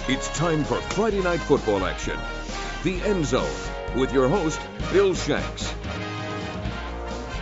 It's time for Friday night football action. The End Zone with your host, Bill Shanks.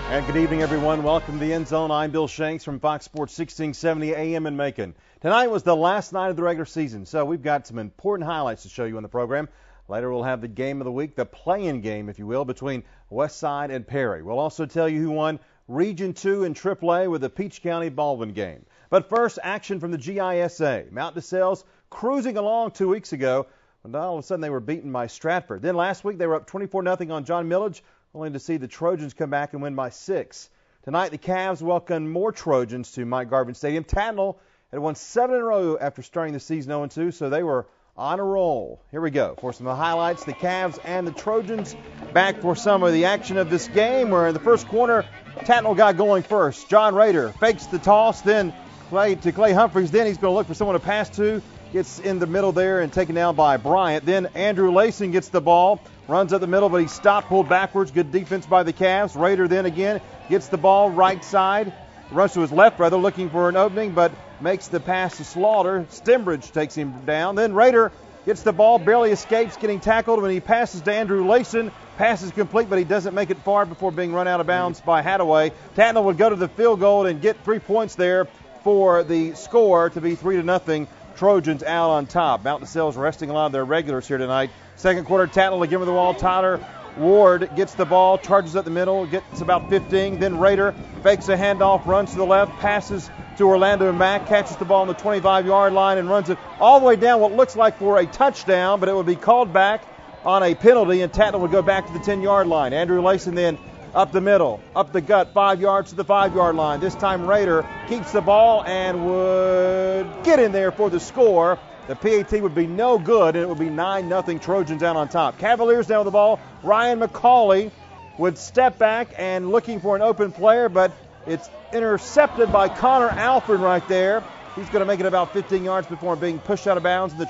And good evening, everyone. Welcome to the End Zone. I'm Bill Shanks from Fox Sports 1670 AM in Macon. Tonight was the last night of the regular season, so we've got some important highlights to show you on the program. Later we'll have the game of the week, the play-in game, if you will, between Westside and Perry. We'll also tell you who won Region 2 and AAA with the Peach County Baldwin game. But first, action from the GISA. Mount DeSales cruising along 2 weeks ago, and all of a sudden they were beaten by Stratford. Then last week they were up 24-0 on John Millage, only to see the Trojans come back and win by 6. Tonight the Cavs welcome more Trojans to Mike Garvin Stadium. Tatnall had won 7 in a row after starting the season 0-2, so they were on a roll. Here we go for some of the highlights. The Cavs and the Trojans back for some of the action of this game, where in the first quarter, Tatnall got going first. John Rader fakes the toss, then to Clay Humphreys. Then he's going to look for someone to pass to. Gets in the middle there and taken down by Bryant. Then Andrew Layson gets the ball, runs up the middle, but he's stopped, pulled backwards. Good defense by the Cavs. Rader then again gets the ball right side. Runs to his left, rather, looking for an opening, but makes the pass to Slaughter. Stembridge takes him down. Then Rader gets the ball, barely escapes, getting tackled when he passes to Andrew Layson. Pass is complete, but he doesn't make it far before being run out of bounds by Hadaway. Tatnall would go to the field goal and get 3 points there for the score to be 3-0. Trojans out on top. Mount DeSales resting a lot of their regulars here tonight. Second quarter, Tatnall again with the ball. Tyler Ward gets the ball, charges up the middle, gets about 15. Then Rader fakes a handoff, runs to the left, passes to Orlando and Mack, catches the ball on the 25-yard line and runs it all the way down what looks like for a touchdown, but it would be called back on a penalty, and Tatnall would go back to the 10-yard line. Andrew Layson then up the middle, up the gut, 5 yards to the 5-yard line. This time Rader keeps the ball and would get in there for the score. The PAT would be no good, and it would be 9-0 Trojans out on top. Cavaliers down with the ball. Ryan McCauley would step back and looking for an open player, but it's intercepted by Connor Alford right there. He's going to make it about 15 yards before being pushed out of bounds, and the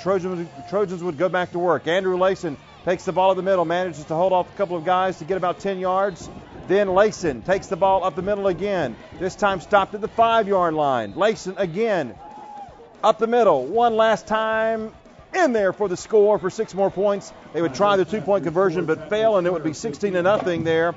Trojans would go back to work. Andrew Layson takes the ball up the middle, manages to hold off a couple of guys to get about 10 yards. Then Layson takes the ball up the middle again. This time stopped at the 5-yard line. Layson again up the middle. One last time in there for the score for 6 more points. They would try the 2-point conversion but fail, and it would be 16-0 there.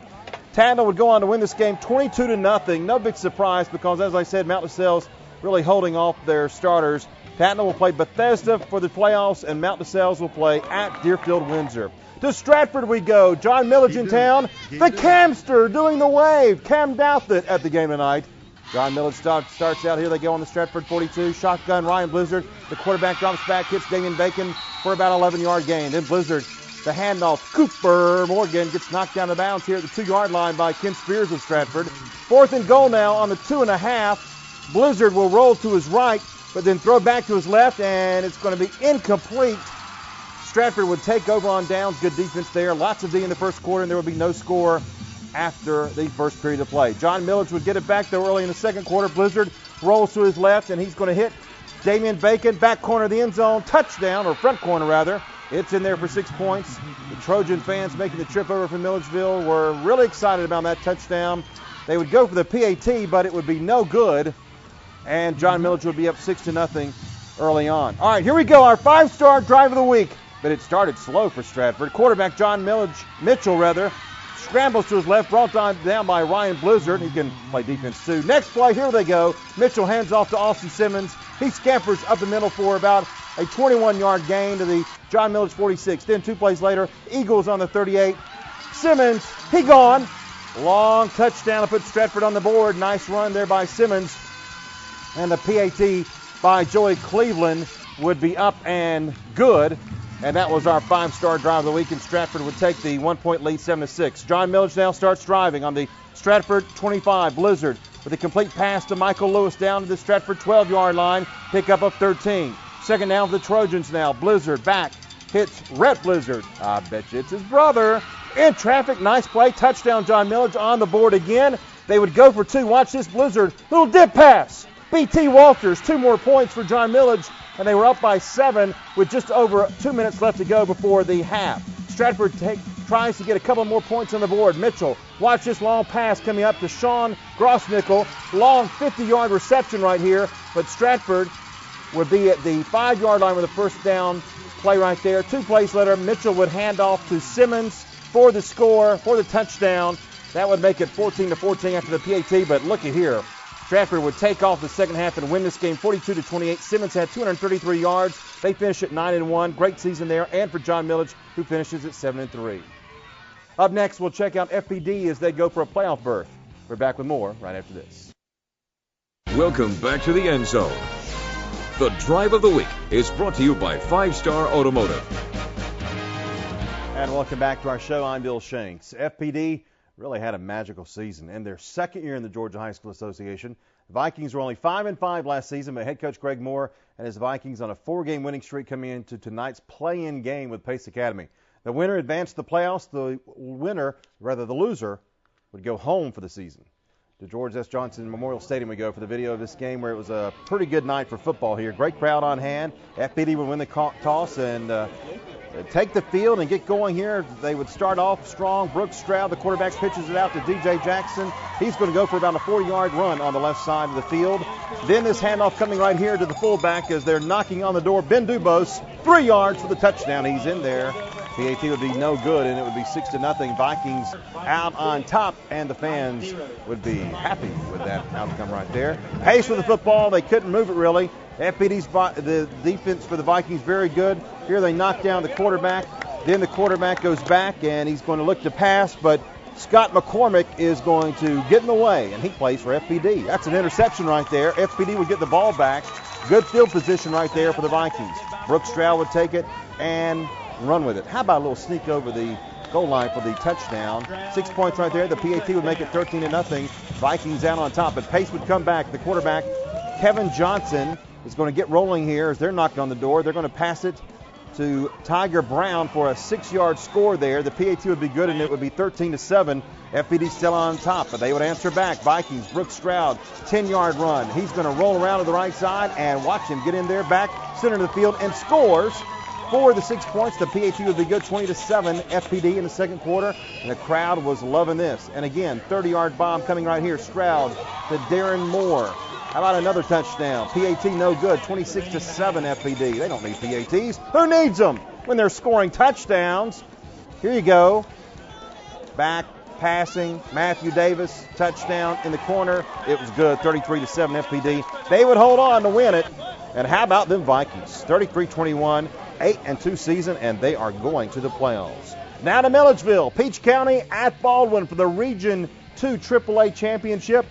Tatnall would go on to win this game 22-0. No big surprise because, as I said, Mount DeSales really holding off their starters. Tatnall will play Bethesda for the playoffs, and Mount DeSales will play at Deerfield Windsor. To Stratford we go. John Millage in town. The Camster doing the wave. Cam Douthit at the game tonight. John Millage starts out. Here they go on the Stratford 42. Shotgun, Ryan Blizzard. The quarterback drops back, hits Damian Bacon for about 11-yard gain. Then Blizzard, the handoff. Cooper Morgan gets knocked down the bounds here at the 2-yard line by Ken Spears of Stratford. 4th and goal now on the 2.5. Blizzard will roll to his right, but then throw back to his left, and it's going to be incomplete. Stratford would take over on downs. Good defense there. Lots of D in the first quarter, and there would be no score after the first period of play. John Millage would get it back, though, early in the second quarter. Blizzard rolls to his left, and he's going to hit Damian Bacon, back corner of the end zone. Touchdown, or front corner, rather. It's in there for 6 points. The Trojan fans making the trip over from Milledgeville were really excited about that touchdown. They would go for the PAT, but it would be no good, and John Millage would be up 6-0 early on. All right, here we go, our 5-star drive of the week. But it started slow for Stratford. Quarterback John Mitchell scrambles to his left, brought down by Ryan Blizzard. He can play defense too. Next play, here they go. Mitchell hands off to Austin Simmons. He scampers up the middle for about a 21-yard gain to the John Millage 46. Then 2 plays later, Eagles on the 38. Simmons, he gone. Long touchdown to put Stratford on the board. Nice run there by Simmons. And the PAT by Joey Cleveland would be up and good. And that was our 5-star drive of the week, and Stratford would take the 1-point lead 7-6. John Millage now starts driving on the Stratford 25. Blizzard with a complete pass to Michael Lewis down to the Stratford 12-yard line. Pick up 13. Second down for the Trojans now. Blizzard back. Hits Rhett Blizzard. I bet you it's his brother. In traffic. Nice play. Touchdown John Millage on the board again. They would go for 2. Watch this Blizzard. Little dip pass. B.T. Walters. 2 more points for John Millage. And they were up by 7 with just over 2 minutes left to go before the half. Stratford tries to get a couple more points on the board. Mitchell, watch this long pass coming up to Sean Grossnickel. Long 50-yard reception right here, but Stratford would be at the 5-yard line with a first down play right there. 2 plays later, Mitchell would hand off to Simmons for the score, for the touchdown. That would make it 14-14 after the PAT, but look at here. Stratford would take off the second half and win this game 42-28. Simmons had 233 yards. They finished at 9-1. Great season there. And for John Milledge, who finishes at 7-3. Up next, we'll check out FPD as they go for a playoff berth. We're back with more right after this. Welcome back to the End Zone. The Drive of the Week is brought to you by 5 Star Automotive. And welcome back to our show. I'm Bill Shanks. FPD really had a magical season. In their second year in the Georgia High School Association, the Vikings were only 5-5 last season, but head coach Greg Moore and his Vikings on a 4-game winning streak coming into tonight's play-in game with Pace Academy. The winner advanced to the playoffs. The loser, would go home for the season. To George S. Johnson Memorial Stadium we go for the video of this game where it was a pretty good night for football here. Great crowd on hand. FPD would win the toss and take the field and get going here. They would start off strong. Brooks Stroud, the quarterback, pitches it out to DJ Jackson. He's going to go for about a 40-yard run on the left side of the field. Then this handoff coming right here to the fullback as they're knocking on the door. Ben Dubose, 3 yards for the touchdown. He's in there. PAT would be no good, and it would be 6-0. Vikings out on top, and the fans would be happy with that outcome right there. Pace with the football. They couldn't move it really. FPD's the defense for the Vikings very good. Here they knock down the quarterback. Then the quarterback goes back, and he's going to look to pass, but Scott McCormick is going to get in the way, and he plays for FPD. That's an interception right there. FPD would get the ball back. Good field position right there for the Vikings. Brooks Stroud would take it and run with it. How about a little sneak over the goal line for the touchdown? 6 points right there. The PAT would make it 13-0. Vikings out on top, but Pace would come back. The quarterback, Kevin Johnson, is going to get rolling here as they're knocking on the door. They're going to pass it to Tiger Brown for a 6-yard score there. The PAT would be good, and it would be 13-7. FPD still on top, but they would answer back. Vikings, Brooks Stroud, 10-yard run. He's going to roll around to the right side and watch him get in there back center of the field and scores for the 6 points. The PAT would be good, 20-7. FPD in the second quarter, and the crowd was loving this. And again, 30-yard bomb coming right here. Stroud to Darren Moore. How about another touchdown? PAT no good, 26-7 FPD. They don't need PATs. Who needs them when they're scoring touchdowns? Here you go. Back passing. Matthew Davis, touchdown in the corner. It was good, 33-7 FPD. They would hold on to win it. And how about them Vikings? 33-21, 8-2 season, and they are going to the playoffs. Now to Milledgeville. Peach County at Baldwin for the Region 2 AAA Championship.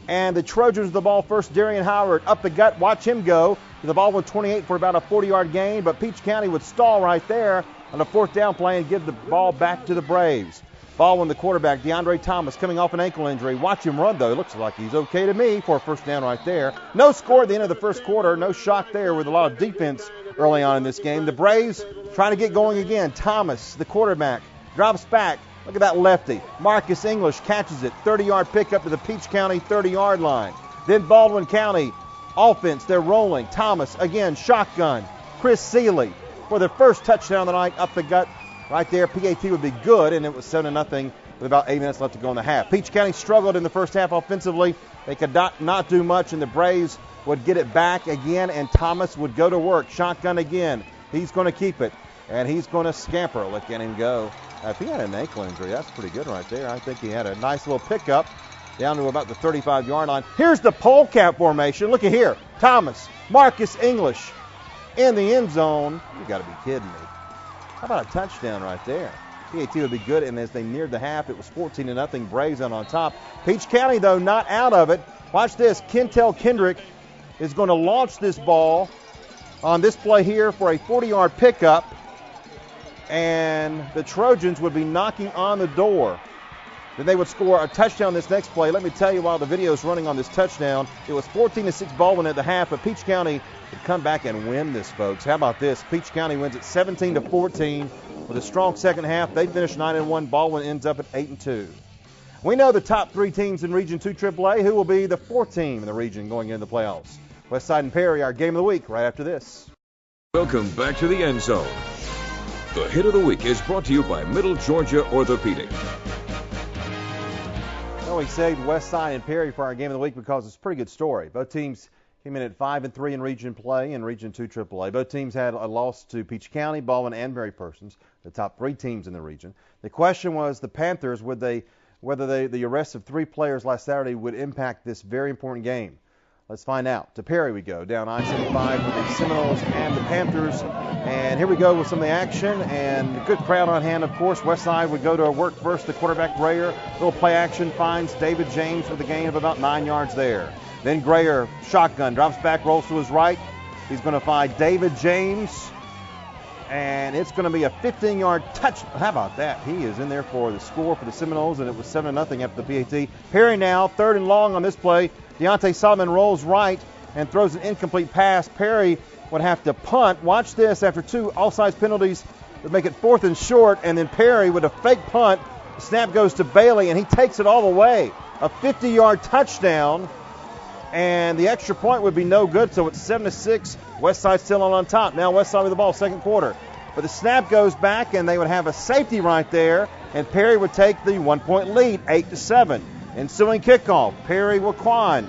And the Trojans with the ball first. Darian Howard up the gut. Watch him go to the Baldwin 28 for about a 40-yard gain. But Peach County would stall right there on a 4th down play and give the ball back to the Braves. Baldwin, the quarterback, DeAndre Thomas, coming off an ankle injury. Watch him run, though. It looks like he's okay to me for a first down right there. No score at the end of the first quarter. No shock there with a lot of defense early on in this game. The Braves trying to get going again. Thomas, the quarterback, drops back. Look at that lefty. Marcus English catches it. 30-yard pickup to the Peach County 30-yard line. Then Baldwin County offense. They're rolling. Thomas, again, shotgun. Chris Seeley for the first touchdown of the night up the gut. Right there, PAT would be good, and it was 7-0 with about 8 minutes left to go in the half. Peach County struggled in the first half offensively. They could not do much, and the Braves would get it back again, and Thomas would go to work. Shotgun again. He's going to keep it, and he's going to scamper. Look at him go. If he had an ankle injury, that's pretty good right there. I think he had a nice little pickup down to about the 35-yard line. Here's the polecat formation. Look at here. Thomas, Marcus English in the end zone. You got to be kidding me. How about a touchdown right there? PAT would be good, and as they neared the half, it was 14-0. Braves on top. Peach County, though, not out of it. Watch this. Kentel Kendrick is going to launch this ball on this play here for a 40-yard pickup, and the Trojans would be knocking on the door. Then they would score a touchdown this next play. Let me tell you, while the video is running on this touchdown, it was 14-6 Baldwin at the half, but Peach County would come back and win this, folks. How about this? Peach County wins it 17-14 with a strong second half. They finish 9-1. Baldwin ends up at 8-2. We know the top 3 teams in Region 2 AAA. Who will be the 4th team in the region going into the playoffs? Westside and Perry, our game of the week, right after this. Welcome back to the End Zone. The hit of the week is brought to you by Middle Georgia Orthopedic. Well, we saved Westside and Perry for our game of the week because it's a pretty good story. Both teams came in at 5-3 in Region play in Region 2 AAA. Both teams had a loss to Peach County, Baldwin, and Mary Persons, the top 3 teams in the region. The question was the Panthers, whether the arrest of 3 players last Saturday would impact this very important game. Let's find out. To Perry we go, down I-75 with the Seminoles and the Panthers. And here we go with some of the action, and a good crowd on hand, of course. Westside would go to work first. The quarterback, Grayer, little play action, finds David James with a gain of about 9 yards there. Then Grayer, shotgun, drops back, rolls to his right. He's going to find David James, and it's going to be a 15-yard touch. How about that? He is in there for the score for the Seminoles, and it was 7-0 after the PAT. Perry now, 3rd and long on this play. Deontay Solomon rolls right and throws an incomplete pass. Perry would have to punt. Watch this. After 2 offsides penalties would make it 4th and short, and then Perry with a fake punt. The snap goes to Bailey, and he takes it all the way. A 50-yard touchdown, and the extra point would be no good, so it's 7-6. Westside still on top. Now Westside with the ball, second quarter. But the snap goes back, and they would have a safety right there, and Perry would take the 1-point lead, 8-7. Ensuing kickoff, Perry's Waquan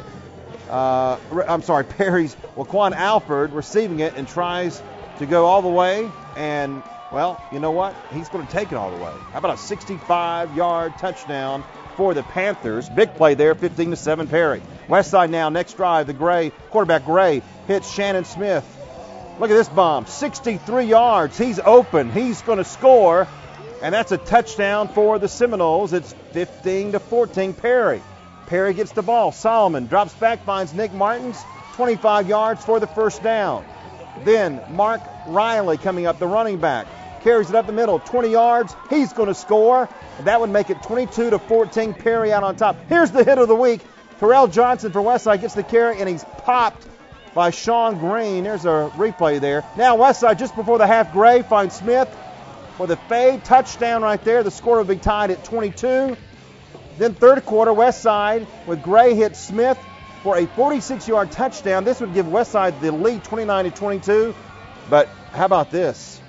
Alford receiving it and tries to go all the way. And, well, you know what? He's going to take it all the way. How about a 65-yard touchdown for the Panthers? Big play there, 15-7 Perry. Westside now, next drive, quarterback Gray hits Shannon Smith. Look at this bomb, 63 yards. He's open. He's going to score. And that's a touchdown for the Seminoles. It's 15-14 Perry. Perry gets the ball. Solomon drops back, finds Nick Martins, 25 yards for the first down. Then Mark Riley coming up, the running back, carries it up the middle, 20 yards. He's going to score. That would make it 22-14 Perry out on top. Here's the hit of the week. Terrell Johnson for Westside gets the carry, and he's popped by Sean Green. There's a replay there. Now Westside, just before the half, Gray finds Smith for the fade. Touchdown right there. The score will be tied at 22. Then third quarter, Westside with Gray hit Smith for a 46-yard touchdown. This would give Westside the lead, 29-22. But how about this?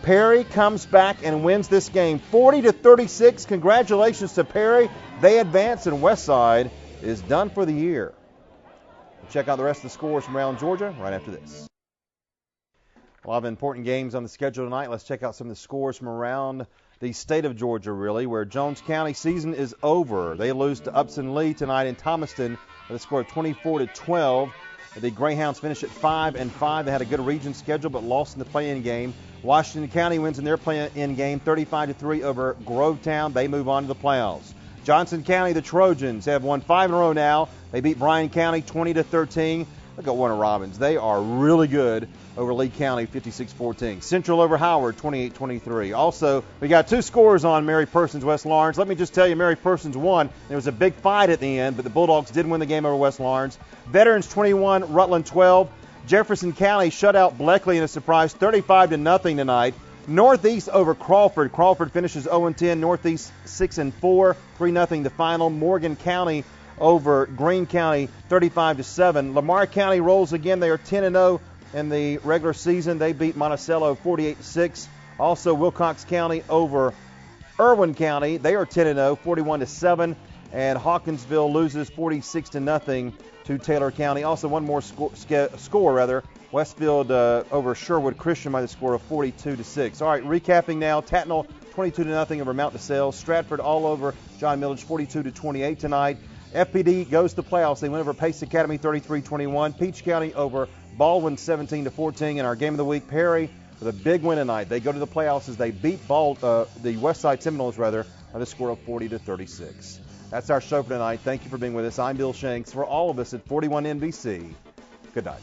Perry comes back and wins this game, 40-36. Congratulations to Perry. They advance, and Westside is done for the year. We'll check out the rest of the scores from around Georgia right after this. A lot of important games on the schedule tonight. Let's check out some of the scores from around the state of Georgia, really, where Jones County season is over. They lose to Upson Lee tonight in Thomaston with a score of 24-12. The Greyhounds finished at 5-5. They had a good region schedule but lost in the play-in game. Washington County wins in their play-in game 35-3 over Grovetown. They move on to the playoffs. Johnson County, the Trojans, have won 5 in a row now. They beat Bryan County 20-13. Look at Warner Robins. They are really good over Lee County, 56-14. Central over Howard, 28-23. Also, we got 2 scores on Mary Persons, West Lawrence. Let me just tell you, Mary Persons won. There was a big fight at the end, but the Bulldogs did win the game over West Lawrence. Veterans 21, Rutland 12. Jefferson County shut out Bleckley in a surprise, 35-0 tonight. Northeast over Crawford. Crawford finishes 0-10. Northeast 6-4, 3-0 the final. Morgan County over Greene County, 35-7. Lamar County rolls again. They are 10-0 in the regular season. They beat Monticello 48-6. Also, Wilcox County over Irwin County. They are 10-0, 41-7. And Hawkinsville loses 46-0 to Taylor County. Also, one more score. Westfield over Sherwood Christian by the score of 42-6. All right, recapping now. Tatnall 22-0 over Mount DeSales. Stratford all over John Milledge 42-28 tonight. FPD goes to the playoffs. They win over Pace Academy 33-21. Peach County over Baldwin 17-14. And our game of the week, Perry with a big win tonight. They go to the playoffs as they beat the Westside Seminoles by the score of 40-36. That's our show for tonight. Thank you for being with us. I'm Bill Shanks. For all of us at 41 NBC, good night.